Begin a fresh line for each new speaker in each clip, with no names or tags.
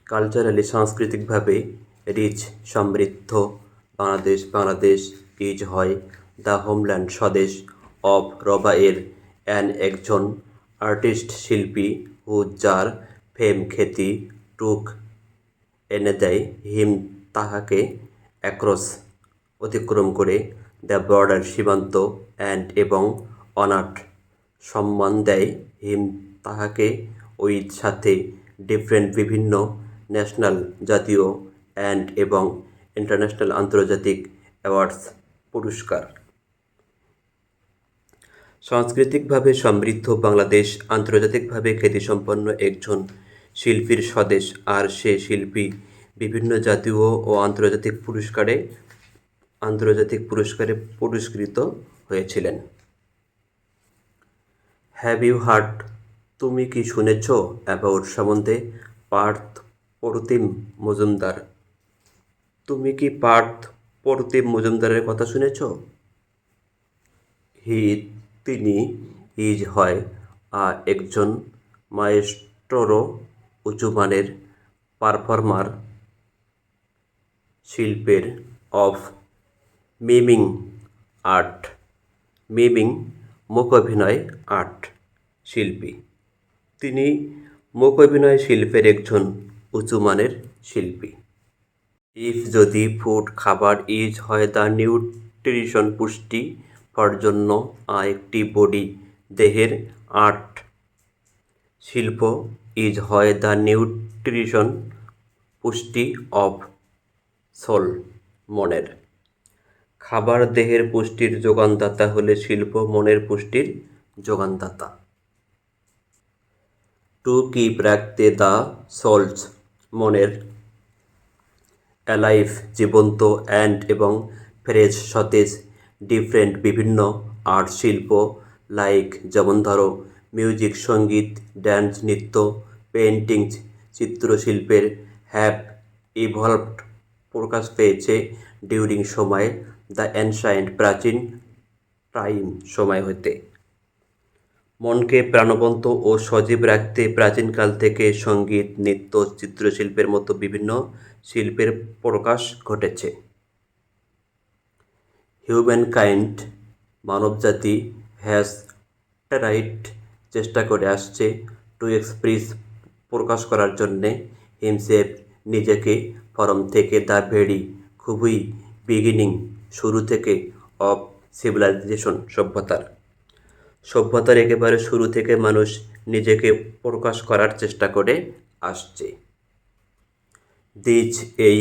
Culturally সাংস্কৃতিকভাবে rich সমৃদ্ধ Bangladesh is হয় দ্য হোমল্যান্ড স্বদেশ অব রবা-এর একজন আর্টিস্ট শিল্পী যার ফেম খ্যাতি টুক এনে দেয় হিম তাহাকে অ্যাক্রস অতিক্রম করে দ্য বর্ডার সীমান্ত এবং অনাট সম্মান দেয় হিম তাহাকে ওই সাথে ডিফারেন্ট বিভিন্ন ন্যাশনাল জাতীয় এবং ইন্টারন্যাশনাল আন্তর্জাতিক অ্যাওয়ার্ডস পুরস্কার। সাংস্কৃতিকভাবে সমৃদ্ধ বাংলাদেশ আন্তর্জাতিকভাবে খ্যাতিসম্পন্ন একজন শিল্পীর স্বদেশ, আর সে শিল্পী বিভিন্ন জাতীয় ও আন্তর্জাতিক পুরস্কারে পুরস্কৃত হয়েছিলেন। হ্যাভ ইউ হার্ড, তুমি কি শুনেছ অ্যাবাউট সম্বন্ধে পার্থ প্রতিম মজুমদার? তুমি কি পার্থ প্রতিম মজুমদারের কথা শুনেছ? তিনি ইজ হয় একজন মায়েস্ট্রো উঁচুমানের পারফর্মার শিল্পের অফ মিমিং আর্ট, মূকাভিনয় আর্ট শিল্পী। তিনি মূকাভিনয় শিল্পের একজন উঁচুমানের শিল্পী। ইফ যদি ফুড খাবার ইজ হয় দ্য নিউট্রিশন পুষ্টি ফর জন্য একটি বডি দেহের আর্ট শিল্প ইজ হয় দ্য নিউট্রিশন পুষ্টি অফ সোল মনের। খাবার দেহের পুষ্টির যোগানদাতা হলে শিল্প মনের পুষ্টির যোগানদাতা। টু কিপ রাখতে দ্য সোলস মনের অ্যালাইভ জীবন্ত এবং ফ্রেশ সতেজ ডিফারেন্ট বিভিন্ন আর্ট শিল্প লাইক যেমন ধরো মিউজিক সঙ্গীত ড্যান্স নৃত্য পেন্টিং চিত্রশিল্পের হ্যাভ ইভলভড প্রকাশ পেয়েছে ডিউরিং সময় দ্য অ্যানশায়েন্ট প্রাচীন টাইম সময় হতে। মনকে প্রাণবন্ত ও সজীব রাখতে প্রাচীনকাল থেকে সঙ্গীত নৃত্য চিত্রশিল্পের মতো বিভিন্ন শিল্পের প্রকাশ ঘটেছে। হিউম্যানকাইন্ড মানবজাতি হ্যাজ ট্রাইড চেষ্টা করে আসছে টু এক্সপ্রেস প্রকাশ করার জন্যে হিমসেলফ নিজেকে ফরম থেকে দ্য ভেরি খুবই বিগিনিং শুরু থেকে অফ সিভিলাইজেশন সভ্যতার একেবারে শুরু থেকে মানুষ নিজেকে প্রকাশ করার চেষ্টা করে আসছে। এই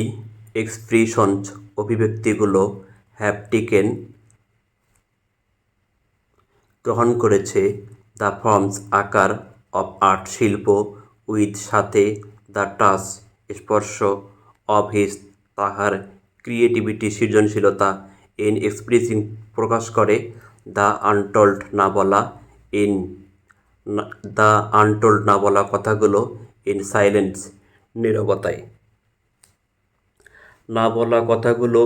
এক্সপ্রেশনস অভিব্যক্তিগুলো হ্যাভ টেকেন গ্রহণ করেছে দ্য ফর্মস আকার অফ আর্ট শিল্প উইথ সাথে দ্য টাচ স্পর্শ অফ হিজ তাহার ক্রিয়েটিভিটি সৃজনশীলতা ইন এক্সপ্রেসিং প্রকাশ করে দ্য আনটোল্ড না বলা কথাগুলো ইন সাইলেন্স নীরবতায়। না বলা কথাগুলো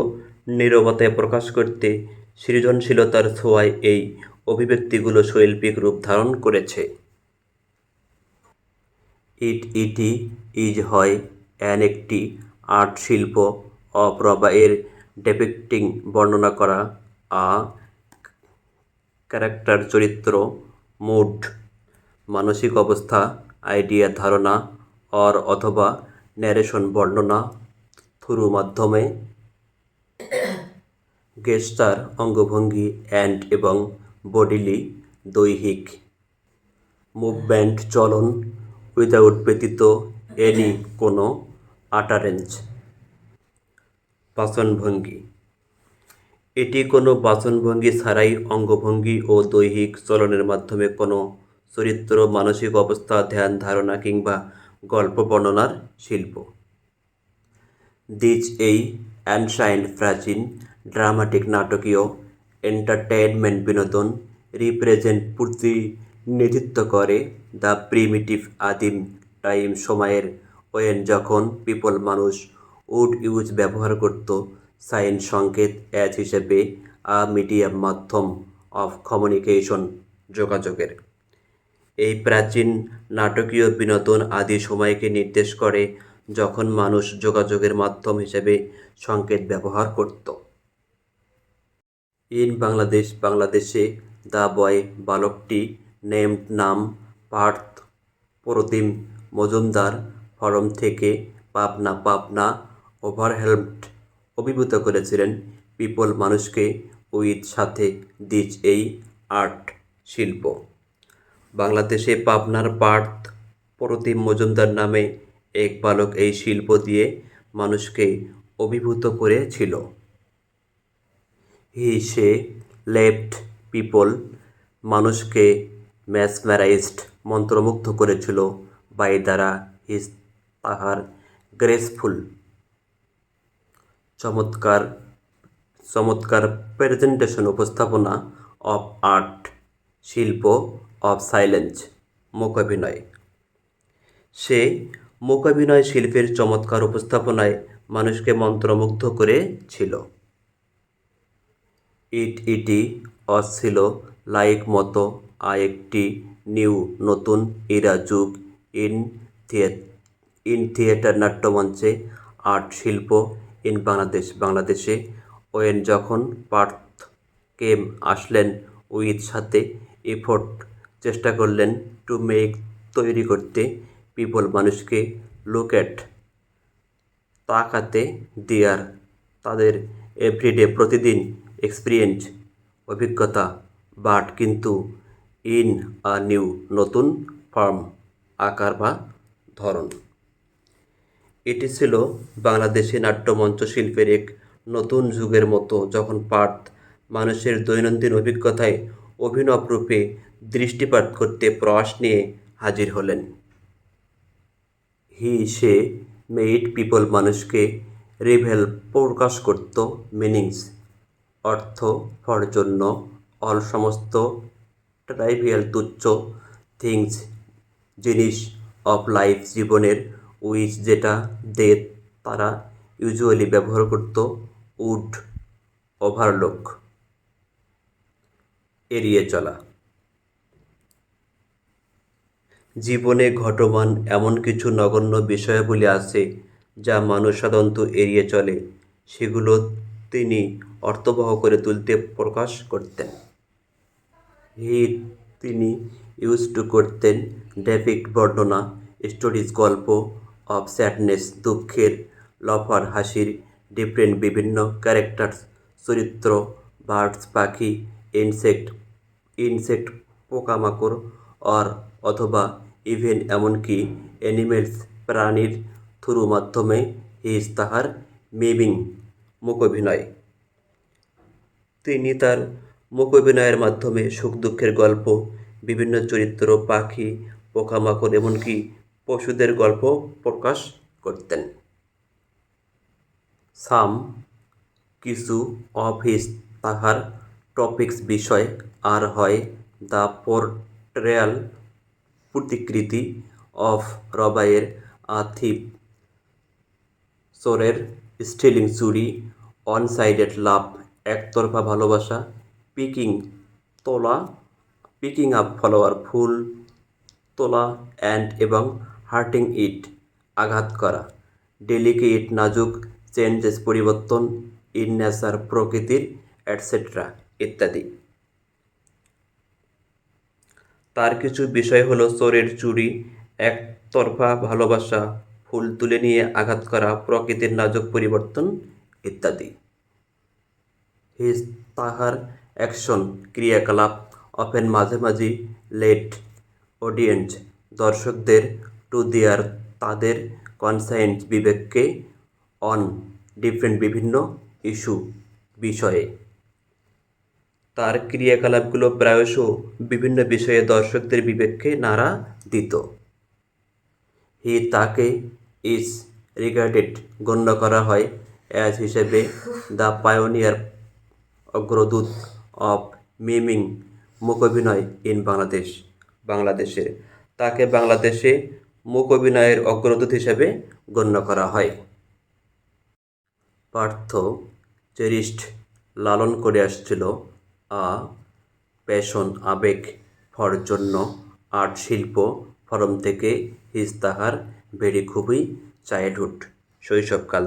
নীরবতায় প্রকাশ করতে সৃজনশীলতার ছোঁয়ায় এই অভিব্যক্তিগুলো শৈল্পিক রূপ ধারণ করেছে। ইটি ইজ হয় একটি আর্ট শিল্প অফ রবা-এর ডেপিক্টিং বর্ণনা করা ক্যারেক্টার চরিত্র মুড মানসিক অবস্থা আইডিয়া ধারণা অথবা ন্যারেশন বর্ণনা থ্রু মাধ্যমে গেস্টার অঙ্গভঙ্গি এবং বডিলি দৈহিক মুভমেন্ট চলন উইদাউট ব্যতীত কোনো আটারেন্স বাচনভঙ্গি। এটি কোনো বাচনভঙ্গি ছাড়াই অঙ্গভঙ্গি ও দৈহিক চলনের মাধ্যমে কোনো চরিত্র মানসিক অবস্থা ধ্যান ধারণা কিংবা গল্প বর্ণনার শিল্প। এই অ্যানশায়েন্ট প্রাচীন ড্রামাটিক নাটকীয় এন্টারটেইনমেন্ট বিনোদন প্রতিনিধিত্ব করে দ্য প্রিমিটিভ আদিম টাইম সময়ের যখন পিপল মানুষ উড ইউজ ব্যবহার করত সাইন সংকেত হিসেবে মিডিয়াম মাধ্যম অফ কমিউনিকেশন যোগাযোগের। এই প্রাচীন নাটকীয় বিনোদন আদি সময়কে নির্দেশ করে যখন মানুষ যোগাযোগের মাধ্যম হিসেবে সংকেত ব্যবহার করত। ইন বাংলাদেশে দ্য বয় বালকটি নেমড নাম পার্থ প্রতিম মজুমদার ফরম থেকে পাবনা ওভারহেলমড অভিভূত করেছিলেন পিপল মানুষকে উইথ সাথে দিস এই আর্ট শিল্প। বাংলাদেশে পাবনার পার্থ প্রতিম মজুমদার নামে এক বালক এই শিল্প দিয়ে মানুষকে অভিভূত করেছিল। সে লেফট পিপল মানুষকে ম্যাসমারাইজড মন্ত্রমুগ্ধ করেছিল বাই দ্বারা হিজ তাহার গ্রেসফুল চমৎকার প্রেজেন্টেশন উপস্থাপনা অফ আর্ট শিল্প অফ সাইলেন্স মূকাভিনয়। সে মূকাভিনয় শিল্পের চমৎকার উপস্থাপনায় মানুষকে মন্ত্রমুগ্ধ করেছিল। ইটি ছিল লাইক মতো একটি নতুন ইরা যুগ ইন থিয়েটার নাট্যমঞ্চে আর্ট শিল্প ইন বাংলাদেশে ওয়েন যখন পার্থ কেম আসলেন উইথ সাথে এফোর্ট চেষ্টা করলেন টু মেক তৈরি করতে পিপল মানুষকে লুক অ্যাট তাকাতে দেয়ার তাদের এভরিডে প্রতিদিন এক্সপিরিয়েন্স অভিজ্ঞতা বাট কিন্তু ইন আ নিউ নতুন ফর্ম আকার বা ধরন। এটি ছিল বাংলাদেশি নাট্যমঞ্চ শিল্পের এক নতুন যুগের মতো যখন পার্থ মানুষের দৈনন্দিন অভিজ্ঞতায় অভিনব রূপে দৃষ্টিপাত করতে প্রয়াস নিয়ে হাজির হলেন। সে মেইড পিপল মানুষকে রিভেল প্রকাশ করত মিনিংস অর্থ ফর জন্য অল সমস্ত ট্রাইভিয়াল তুচ্ছ থিংস জিনিস অফ লাইফ জীবনের উইচ যেটা তারা ইউজুয়ালি ব্যবহার করত উড ওভারলুক এড়িয়ে চলা। জীবনে ঘটমান এমন কিছু নগণ্য বিষয়াবলী আছে যা মানুষ সাধারণত এড়িয়ে চলে, সেগুলো তিনি অর্থবহ করে তুলতে প্রকাশ করতেন। তিনি ইউজ টু করতেন ডেপিক্ট বর্ণনা স্টোরিজ গল্প অফ স্যাডনেস দুঃখের লফার হাসির ডিফারেন্ট বিভিন্ন ক্যারেক্টার্স চরিত্র বার্ডস পাখি ইনসেক্ট পোকামাকড় অথবা ইভেন এমনকি অ্যানিমেলস প্রাণীর থ্রু মাধ্যমে তাহার মিমিং মূকাভিনয়। তিনি তার মূকাভিনয়ের মাধ্যমে সুখ দুঃখের গল্প বিভিন্ন চরিত্র পাখি পোকামাকড় এমনকি পশুদের গল্প প্রকাশ করতেন। সাম কিছু অফ তাহার টপিক্স বিষয় আর হয় দ্য পোর্ট্রেয়াল প্রতিকৃতি অফ রবাইয়ের থিপ চোরের স্টিলিং চুরি ওয়ান সাইডেড লাভ একতরফা ভালোবাসা পিকিং আপ ফলোয়ার ফুল তোলা এবং হার্টিং ইট আঘাত করা ডেলিকেট নাজুক চেঞ্জেস পরিবর্তন ইন নেচার প্রকৃতির এটসেট্রা ইত্যাদি। তার কিছু বিষয় হলো চোরের চুরি একতরফা ভালোবাসা ফুল তুলে নিয়ে আঘাত করা প্রকৃতির নাজুক পরিবর্তন ইত্যাদি। তাহার অ্যাকশন ক্রিয়াকলাপ অফেন মাঝে লেট অডিয়েন্স দর্শকদের টু দেয়ার তাদের কনসাইন্স বিবেককে অন ডিফারেন্ট বিভিন্ন বিষয়ে। তার ক্রিয়াকলাপগুলো প্রায়শ বিভিন্ন বিষয়ে দর্শকদের বিবেককে নাড়া দিত। তাকে ইজ রিগার্ডেড গণ্য করা হয় অ্যাজ হিসেবে the pioneer অগ্রদূত of miming মূকাভিনয় in বাংলাদেশের তাকে বাংলাদেশে মূকাভিনয়ের অগ্রদূত হিসেবে গণ্য করা হয়। পার্থ চেরিস্ট লালন করে আসছিল আ প্যাশন আবেগ ফর জন্য আর্ট শিল্প ফরম থেকে তাহার খুবই চাইল্ডহুড, শৈশবকাল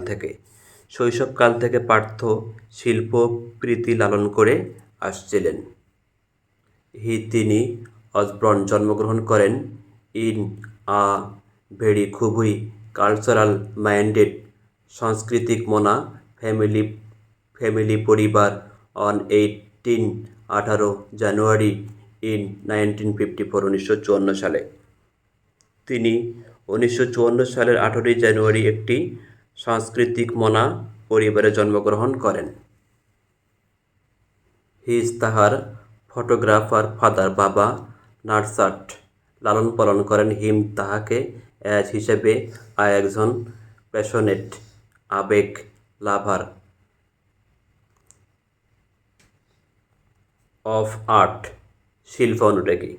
থেকে পার্থ শিল্প প্রীতি লালন করে আসছিলেন। তিনি অসবর্ন জন্মগ্রহণ করেন ইন আ খুবই কালচারাল মাইন্ডেড সাংস্কৃতিক মনা ফ্যামিলি পরিবার অন 18 জানুয়ারি ইন 1954 সালে। তিনি 1954 সালের 18 জানুয়ারি একটি সাংস্কৃতিক মনা পরিবারে জন্মগ্রহণ করেন। তাহার ফটোগ্রাফার ফাদার, বাবা নার্সার্ট লালন পালন করেন তাহাকে অ্যাজ হিসেবে একজন প্যাশনেট আবেগ লাভার অফ আর্ট শিল্পানুরাগী।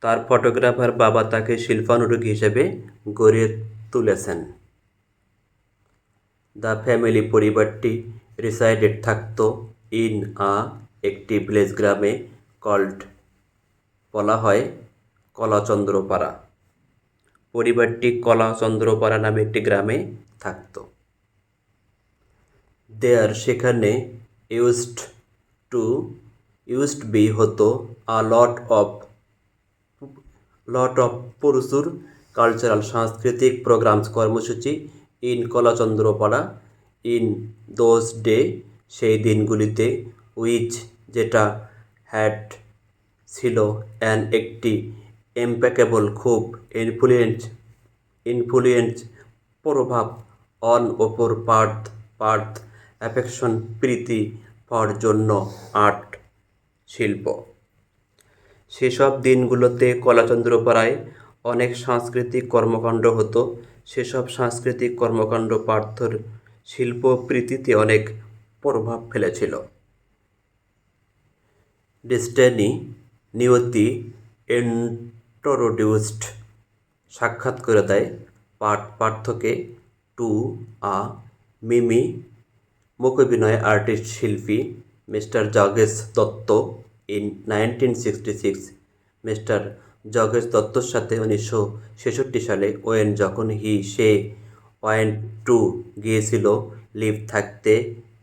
তার ফটোগ্রাফার বাবা তাকে শিল্পানুরাগী হিসেবে গড়ে তুলেছেন। দ্য ফ্যামিলি পরিবারটি রিসাইডেড থাকত ইন একটি ভিলেজ গ্রামে বলা হয় কলাচন্দ্রপাড়া। পরিবারটি কলাচন্দ্রপাড়া নামে একটি গ্রামে থাকত। সেখানে ইউজড বি হতো আ লট অফ প্রচুর কালচারাল সাংস্কৃতিক প্রোগ্রামস কর্মসূচি ইন কলাচন্দ্রপাড়া ইন দোজ ডে সেই দিনগুলিতে, উইচ যেটা হ্যাড ছিল একটি ইম্প্যাকেবল খুব ইনফ্লুয়েন্স প্রভাব অন ওপর পার্থ অ্যাফেকশন প্রীতি ফর জন্য আর্ট শিল্প। সেসব দিনগুলোতে কলাচন্দ্রপাড়ায় অনেক সাংস্কৃতিক কর্মকাণ্ড হতো। সেসব সাংস্কৃতিক কর্মকাণ্ড পার্থর শিল্প প্রীতিতে অনেক প্রভাব ফেলেছিল। নিয়তি ইন্ট্রোডিউসড সাক্ষাৎ করে দেয় পার্থকে টু মিমি মূকাভিনয় আর্টিস্ট শিল্পী মিস্টার জগেশ দত্ত ইন 1966। মিস্টার জগেশ দত্তর সাথে 1966 সালে যখন সে ওয়েন্ট টু গিয়েছিল লিভ থাকতে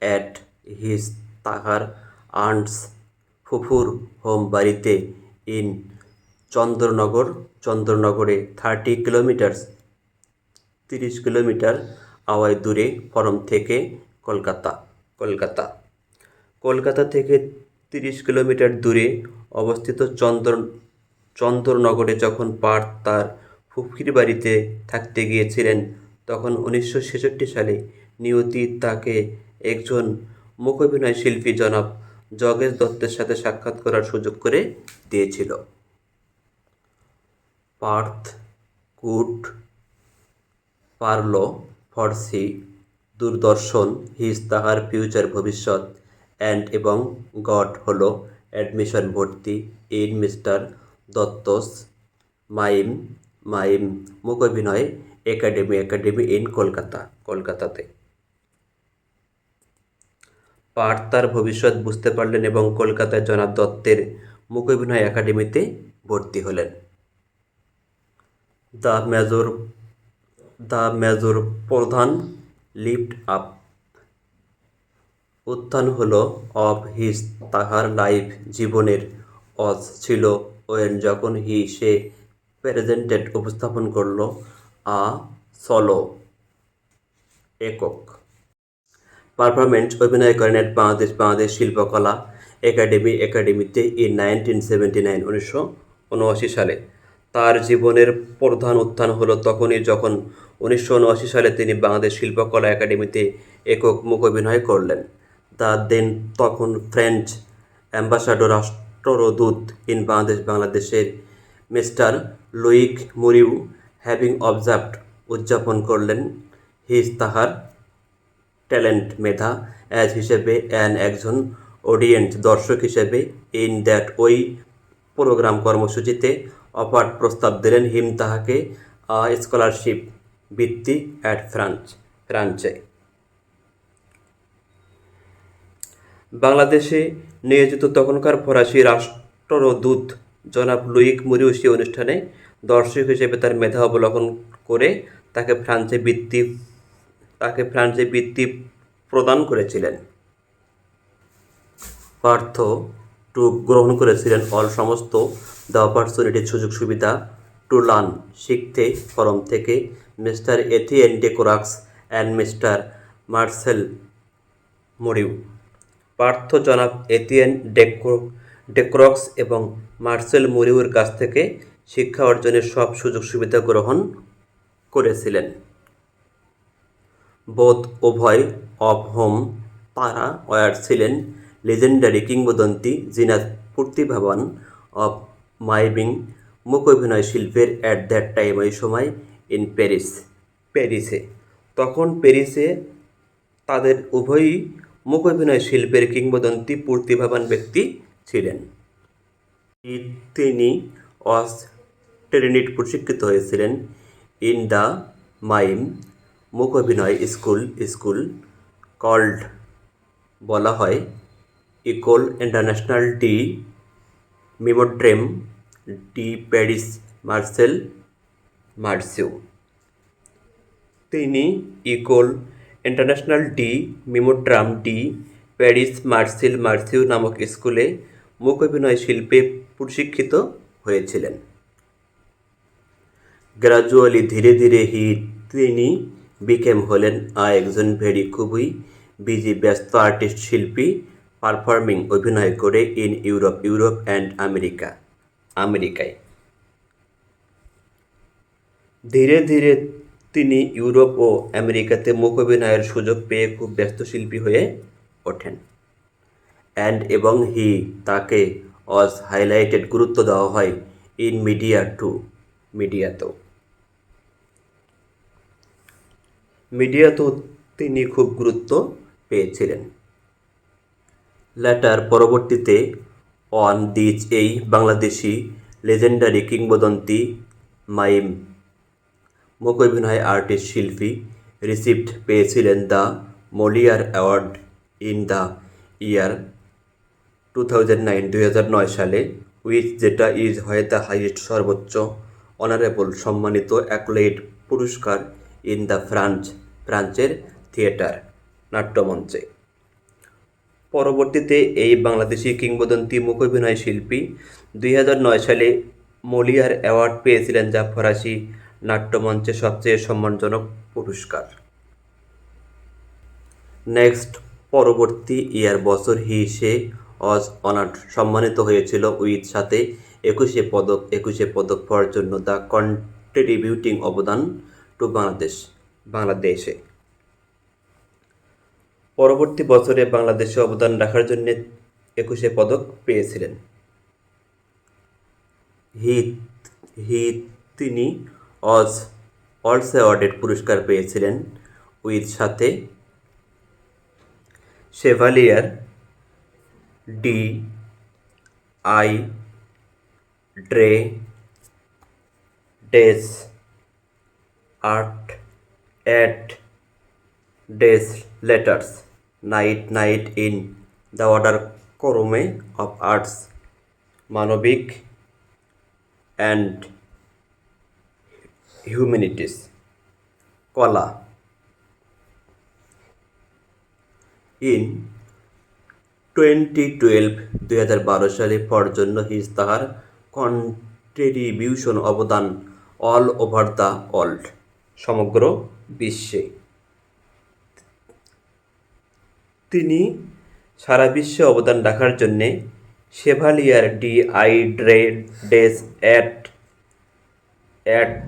অ্যাট তাহার আন্টস ফুফুর হোম বাড়িতে ইন চন্দননগরে 30 কিলোমিটার আওয়াই দূরে ফরম থেকে কলকাতা থেকে 30 কিলোমিটার দূরে অবস্থিত চন্দননগরে যখন পার্থ তার ফুফুর বাড়িতে থাকতে গিয়েছিলেন, তখন 1966 সালে নিয়তি তাকে একজন মূকাভিনয় শিল্পী জনাব জগেশ দত্তের সাথে সাক্ষাৎ করার সুযোগ করে দিয়েছিল। পার্থ কুড পারল ফরসি দূরদর্শন তাহার ফিউচার ভবিষ্যৎ এবং গট হল অ্যাডমিশন ভর্তি ইন মিস্টার দত্তস মাইম মূকাভিনয় একাডেমি ইন কলকাতাতে। পার্থ তার ভবিষ্যৎ বুঝতে পারলেন এবং কলকাতায় জনাব দত্তের মূকাভিনয় একাডেমিতে ভর্তি হলেন। দ্য মেজর প্রধান লিফট আপ উত্থান হল অফ তাহার লাইফ জীবনের ছিল যখন সে প্রেজেন্টেড উপস্থাপন করল আ সলো একক পারফরমেন্স অভিনয় করেন বাংলাদেশ শিল্পকলা একাডেমিতে ইন 1979 1979 সালে। তার জীবনের প্রধান উত্থান হলো তখনই যখন 1979 সালে তিনি বাংলাদেশ শিল্পকলা একাডেমিতে একক মূকাভিনয় করলেন। তখন ফ্রেঞ্চ অ্যাম্বাসাডর রাষ্ট্রদূত ইন বাংলাদেশের মিস্টার লুইক মুরিউ হ্যাভিং উদযাপন করলেন তাহার ট্যালেন্ট মেধা অ্যাজ হিসেবে একজন অডিয়েন্স দর্শক হিসেবে ইন দ্যাট ওই প্রোগ্রাম কর্মসূচিতে অফার্ড প্রস্তাব দিলেন তাহাকে স্কলারশিপ বৃত্তি অ্যাট ফ্রান্সে। বাংলাদেশে নিয়োজিত তখনকার ফরাসি রাষ্ট্রদূত জনাব লুইক মুরিউ সে অনুষ্ঠানে দর্শক হিসেবে তার মেধা অবলোকন করে তাকে ফ্রান্সে বৃত্তি প্রদান করেছিলেন। পার্থ টু গ্রহণ করেছিলেন সমস্ত দ্য অপরচুনিটি সুযোগ সুবিধা টু লার্ন শিখতে ফরম থেকে mister Etienne Decroux and mister Marcel Marceau. Partha জনাব এথিয়েন ডেক্রক্স এবং মার্সেল মরিউর কাছ থেকে শিক্ষা অর্জনের সব সুযোগ সুবিধা গ্রহণ করেছিলেন। উভয় অফ হোম তারা ছিলেন লেজেন্ডারি কিংবদন্তি জিনাত প্রতিভাবান অফ মাইমিং মুখ অভিনয় শিল্পের অ্যাট দ্যাট টাইম ওই সময় ইন প্যারিসে তখন প্যারিসে তাদের উভয়ই মুখ অভিনয় শিল্পের কিংবদন্তি প্রতিভাবান ব্যক্তি ছিলেন। তিনি ট্রেনিড প্রশিক্ষিত হয়েছিলেন ইন দ্য মাইম মুখ অভিনয় স্কুল কল্ড বলা হয় Ecole International de Mimodrame de Paris Marceau. তিনি Ecole International de Mimodrame de Paris Marceau নামক স্কুলে মুখ অভিনয় শিল্পে প্রশিক্ষিত হয়েছিলেন। গ্রাজুয়ালি ধীরে ধীরে তিনি হলেন একজন খুবই বিজি ব্যস্ত আর্টিস্ট শিল্পী পারফর্মিং অভিনয় করে ইন ইউরোপ অ্যান্ড আমেরিকায়। ধীরে ধীরে তিনি ইউরোপ ও আমেরিকাতে মুখ অভিনয়ের সুযোগ পেয়ে খুব ব্যস্ত শিল্পী হয়ে ওঠেন। এবং তাকে হাইলাইটেড গুরুত্ব দেওয়া হয় ইন মিডিয়াতেও তিনি খুব গুরুত্ব পেয়েছিলেন। পরবর্তীতে এই বাংলাদেশি লেজেন্ডারি কিংবদন্তি মাইম মুখ অভিনয় আর্টিস্ট শিল্পী রিসিভড পেয়েছিলেন the Moliere award in the year 2009 সালে, যেটা হয় দ্য হাইয়েস্ট সর্বোচ্চ অনারেবল সম্মানিত অ্যাকলেড পুরস্কার ইন দ্য ফ্রান্সের থিয়েটার নাট্যমঞ্চে। পরবর্তীতে এই বাংলাদেশি কিংবদন্তি মুখ অভিনয় শিল্পী 2009 সালে মলিয়ার অ্যাওয়ার্ড পেয়েছিলেন, যা ফরাসি নাট্যমঞ্চে সবচেয়ে সম্মানজনক পুরস্কার। পরবর্তী বছর সে অনার্ড সম্মানিত হয়েছিল সাথে 21 পদক পাওয়ার জন্য দ্য কন্ট্রিবিউটিং অবদান টু বাংলাদেশে। পরবর্তী বছরে বাংলাদেশে অবদান রাখার জন্য 21 পদক পেয়েছিলেন। তিনি অলসো অ্যাওয়ার্ডেড পুরস্কার পেয়েছিলেন সাথে Chevalier de l'Ordre des Arts et des Lettres knight in the order করোমে অফ আর্টস মানবিক অ্যান্ড হিউম্যানিটিস কলা। ইন 2012 সালে ফর জন্য তাহার কন্ট্রিবিউশন অবদান অল ওভার দ্য ওয়ার্ল্ড সমগ্র বিশ্বে। তিনি সারা বিশ্বে অবদান রাখার জন্যে Chevalier de l'Ordre des et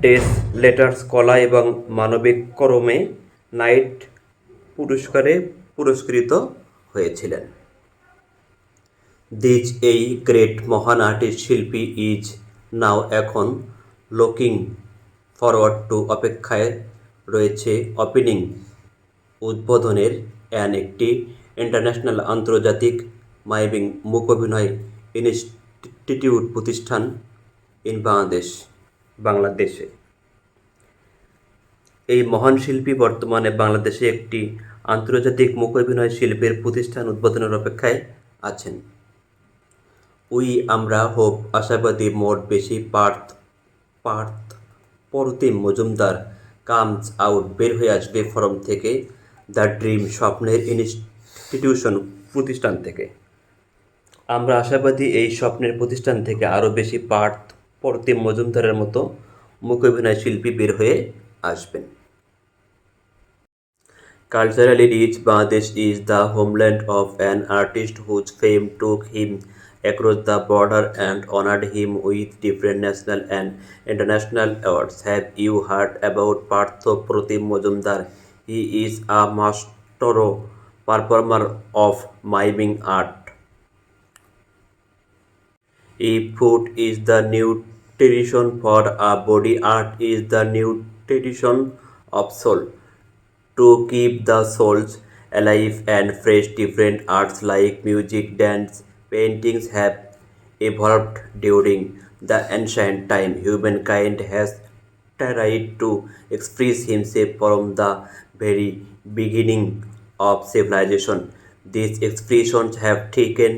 des Lettres কলা এবং মানবিক করমে নাইট পুরস্কারে পুরস্কৃত হয়েছিলেন। এই গ্রেট মহান আর্টিস্ট শিল্পী নাও এখন লুকিং ফরওয়ার্ড টু অপেক্ষায় রয়েছে ওপেনিং উদ্বোধনের একটি ইন্টারন্যাশনাল আন্তর্জাতিক মাইমিং মুখ অভিনয় ইনস্টিটিউট প্রতিষ্ঠান ইন বাংলাদেশে। এই মহান শিল্পী বর্তমানে বাংলাদেশে একটি আন্তর্জাতিক মুখ অভিনয় শিল্পের প্রতিষ্ঠান উদ্বোধনের অপেক্ষায় আছেন। আমরা আশাবাদী মোট বেশি পার্থ প্রতিম মজুমদার কামস আউট, বের হয়ে আসবে ফরম থেকে, দ্য ড্রিম, স্বপ্নের ইনস্টিটিউশন, প্রতিষ্ঠান থেকে। আমরা আশাবাদী এই স্বপ্নের প্রতিষ্ঠান থেকে আরও বেশি পার্থ প্রতিম মজুমদারের মতো মূকাভিনয় শিল্পী বের হয়ে আসবেন। Culturally rich, Bangladesh is the homeland of an artist whose fame took him across the border and honored him with different national and international awards. Have you heard about Partho Pratim Majumdar? He is a maestro performer of miming art. If food is the nutrition for a body, art is the nutrition of soul. To keep the souls alive and fresh, different arts like music, dance, paintings have evolved during the ancient time. Humankind has tried to express himself from the very beginning of civilization. These expressions have taken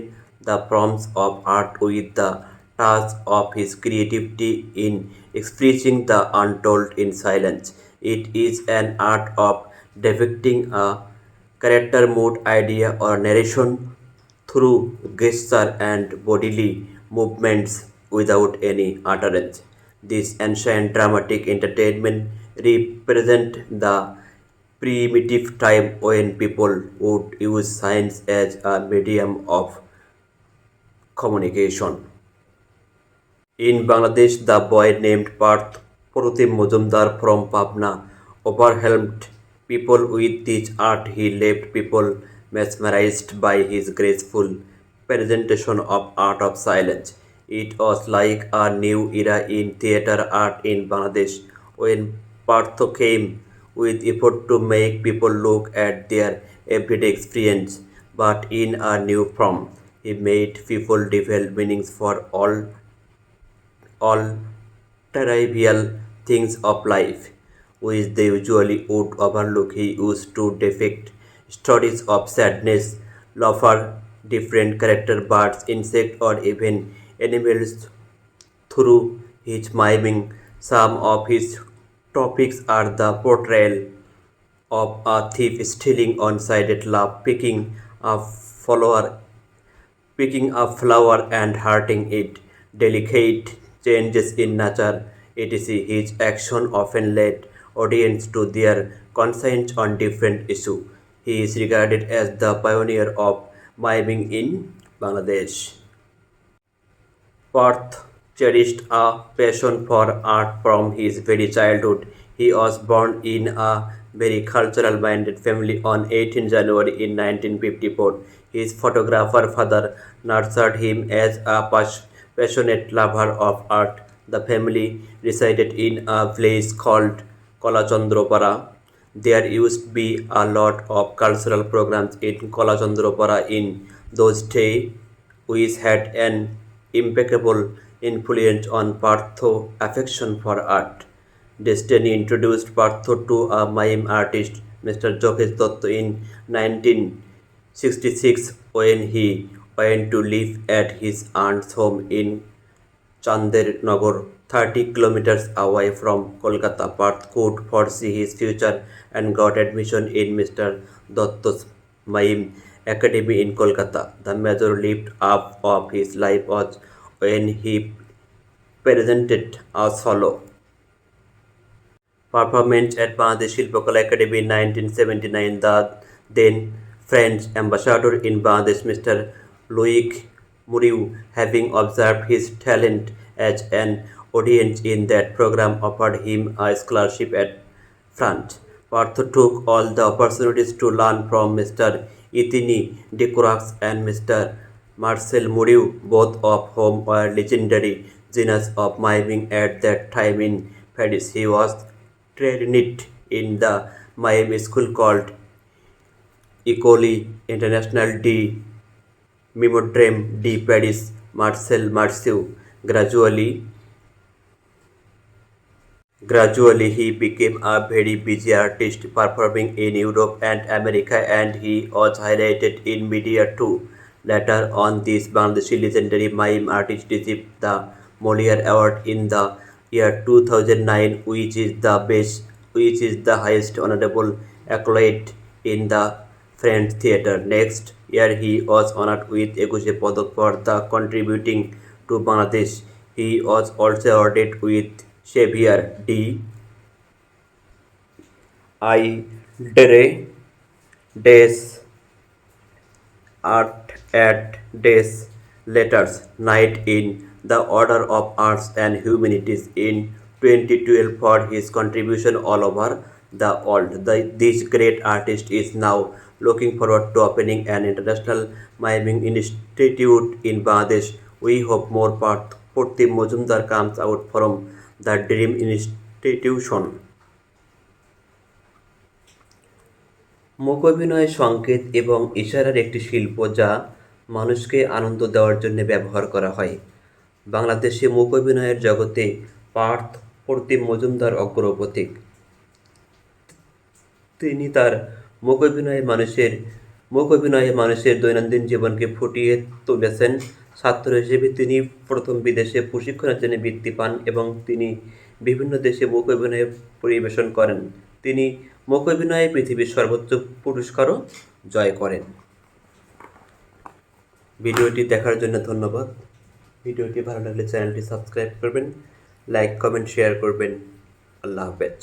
the forms of art with the touch of his creativity in expressing the untold in silence. It is an art of depicting a character, mood, idea, or narration through gesture and bodily movements without any utterance. This ancient dramatic entertainment represent the primitive time when people would use science as a medium of communication. In Bangladesh, the boy named Parth Pratim Majumdar from Pabna overwhelmed people with his art. He left people mesmerized by his graceful presentation of art of silence. It was like a new era in theater art in Bangladesh when Partho came with effort to make people look at their everyday experience but in a new form. He made people develop meanings for all trivial things of life, which they usually would overlook. He used to depict stories of sadness, laughter, different character birds, insects, or even animals through his miming. Some of his topics are the portrayal of a thief stealing on sided love, follower picking a flower and hurting it, delicate changes in nature, etc. His action often led audience to their conscience on different issues. He is regarded as the pioneer of miming in Bangladesh. Parth cherished a passion for art from his very childhood. He was born in a very cultural minded family on 18 January in 1954. His photographer father nurtured him as a passionate lover of art. The family resided in a village called Kolachandropara. There used to be a lot of cultural programs in Kolachandropara in those days, which had an impeccable influence on Partho's affection for art. Destiny introduced Partho to a mime artist, Mr. Jokesh Dotto, in 1966 when he went to live at his aunt's home in Chandernagar, 30 kilometers away from Kolkata. Parth could foresee his future and got admission in Mr. Dotto's Mime Academy in Kolkata. The major lift up of his life was when he presented a solo performance at Bangladesh Shilpakala Academy in 1979. The then French ambassador in Bangladesh, Mr. Loic Muriu, having observed his talent as an audience in that program, offered him a scholarship at France. Partho took all the opportunities to learn from Mr. Ethnie Decorax and Mr. Marcel Muriu, both of whom were legendary geniuses of miming at that time in Paris. He was trained in the mime school called École Internationale de Mimodrome de Paris. Marcel Marceau gradually he became a very busy artist, performing in Europe and America, and he was highlighted in media too. Later on, this Bangladeshi legendary mime artist received the Molière Award in the year 2009, which is the best which is the highest honorable accolade in the French theatre. Next year, he was honored with Ekushe Padak for the contributing to Bangladesh. He was also awarded with Xavier d'Idre des Art at Des Letters Knight in the Order of Arts and Humanities in 2012 for his contribution all over the world. This great artist is now looking forward to opening an international miming institute in Bangladesh. We hope more Purti Mojumdar comes out from the Dream Institution. মূকাভিনয় সংকেত এবং ইশারার একটি শিল্প যা মানুষকে আনন্দ দেওয়ার জন্য ব্যবহার করা হয়। বাংলাদেশে মূকাভিনয়ের জগতে পার্থ প্রতিম মজুমদার অগ্রপথিক। তিনি তার মূকাভিনয়ে মানুষের দৈনন্দিন জীবনকে ফুটিয়ে তুলেছেন। ছাত্র হিসেবে তিনি প্রথম বিদেশে প্রশিক্ষণের জন্য বৃত্তি পান এবং তিনি বিভিন্ন দেশে মূকাভিনয় পরিবেশন করেন। তিনি মূকাভিনয়ে পৃথিবীর সর্বোচ্চ পুরস্কারও জয় করেন। ভিডিওটি দেখার জন্য ধন্যবাদ। ভিডিওটি ভালো লাগলে চ্যানেলটি সাবস্ক্রাইব করবেন, লাইক কমেন্ট শেয়ার করবেন। আল্লাহ হাফেজ।